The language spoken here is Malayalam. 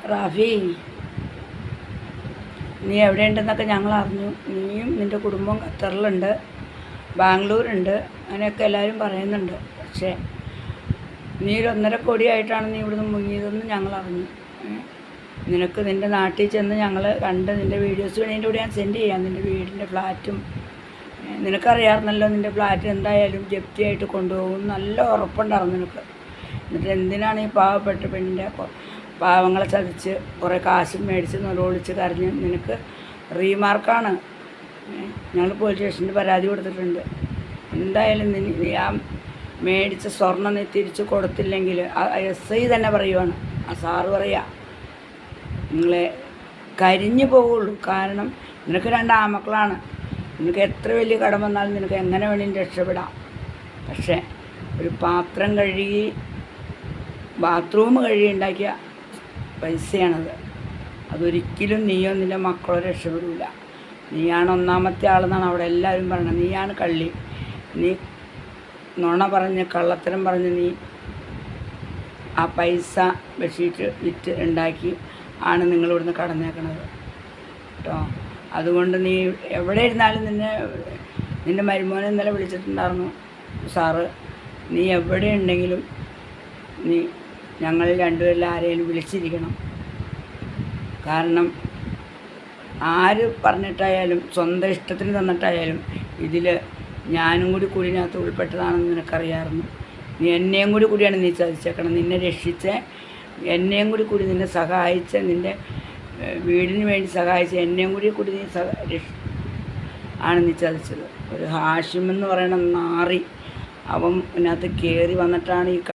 റാഫി, നീ എവിടെയുണ്ടെന്നൊക്കെ ഞങ്ങൾ അറിഞ്ഞു. നീയും നിൻ്റെ കുടുംബവും ഖത്തറിലുണ്ട്, ബാംഗ്ലൂരുണ്ട്, അങ്ങനെയൊക്കെ എല്ലാവരും പറയുന്നുണ്ട്. പക്ഷേ നീ ഒരു 1.5 കോടിയായിട്ടാണ് നീ ഇവിടുന്ന് മുങ്ങിയതെന്ന് ഞങ്ങൾ അറിഞ്ഞു. നിനക്ക് നിൻ്റെ നാട്ടിൽ ചെന്ന് ഞങ്ങൾ കണ്ട് നിൻ്റെ വീഡിയോസ് വേണേൻ്റെ കൂടെ ഞാൻ സെൻഡ് ചെയ്യാം. നിൻ്റെ വീടിൻ്റെ ഫ്ലാറ്റും നിനക്കറിയാമായിരുന്നല്ലോ. നിൻ്റെ ഫ്ലാറ്റ് എന്തായാലും ജപ്തിയായിട്ട് കൊണ്ടുപോകും നല്ല ഉറപ്പുണ്ടായിരുന്നു നിനക്ക്. എന്നിട്ട് എന്തിനാണ് ഈ പാവപ്പെട്ട പെണ്ണിൻ്റെ പാവങ്ങളെ ചതിച്ച് കുറേ കാശും മേടിച്ച് നിലവിളിച്ച് കരഞ്ഞ്? നിനക്ക് റീമാർക്കാണ്. ഞങ്ങൾ പോലീസ് സ്റ്റേഷനിൽ പരാതി കൊടുത്തിട്ടുണ്ട്. എന്തായാലും നീ ആ മേടിച്ച സ്വർണ്ണം നീ തിരിച്ച് കൊടുത്തില്ലെങ്കിൽ SI തന്നെ പറയുവാണ്, ആ സാറ് പറയുക, നിങ്ങളെ കരിഞ്ഞു പോവുള്ളൂ. കാരണം നിനക്ക് 2 ആമക്കളാണ്. നിനക്ക് എത്ര വലിയ കടം വന്നാലും നിനക്ക് എങ്ങനെ വേണമെങ്കിലും രക്ഷപ്പെടാം. പക്ഷേ ഒരു പാത്രം കഴുകി ബാത്റൂം കഴുകി ഉണ്ടാക്കിയ പൈസയാണത്. അതൊരിക്കലും നീയോ നിൻ്റെ മക്കളോ രക്ഷപ്പെടില്ല. നീയാണ് 1ാമത്തെ ആളെന്നാണ് അവിടെ എല്ലാവരും പറയുന്നത്. നീയാണ് കള്ളി. നീ നുണ പറഞ്ഞ് കള്ളത്തരം പറഞ്ഞ് നീ ആ പൈസ ബെഡ്ഷീറ്റ് വിറ്റ് ഉണ്ടാക്കി ആണ് നിങ്ങളിവിടുന്ന് കടന്നേക്കണത് കേട്ടോ. അതുകൊണ്ട് നീ എവിടെ ഇരുന്നാലും നിൻ്റെ മരുമോനെ ഇന്നലെ വിളിച്ചിട്ടുണ്ടായിരുന്നു സാറ്. നീ എവിടെ ഉണ്ടെങ്കിലും നീ ഞങ്ങൾ രണ്ടുപേരിൽ ആരെയും വിളിച്ചിരിക്കണം. കാരണം ആര് പറഞ്ഞിട്ടായാലും സ്വന്തം ഇഷ്ടത്തിന് തന്നിട്ടായാലും ഇതിൽ ഞാനും കൂടി ഇതിനകത്ത് ഉൾപ്പെട്ടതാണെന്ന് നിനക്കറിയാമായിരുന്നു. നീ എന്നെയും കൂടിയാണ് നീ ചതിച്ചേക്കണം. നിന്നെ രക്ഷിച്ച എന്നെയും കൂടി നിന്നെ സഹായിച്ച, നിൻ്റെ വീടിന് വേണ്ടി സഹായിച്ച എന്നെയും കൂടി നീ ആണ് നീ ചതിച്ചത്. ഒരു ഹാഷിമെന്ന് പറയണ നാറി അവൻ ഇതിനകത്ത് കയറി വന്നിട്ടാണ് ഈ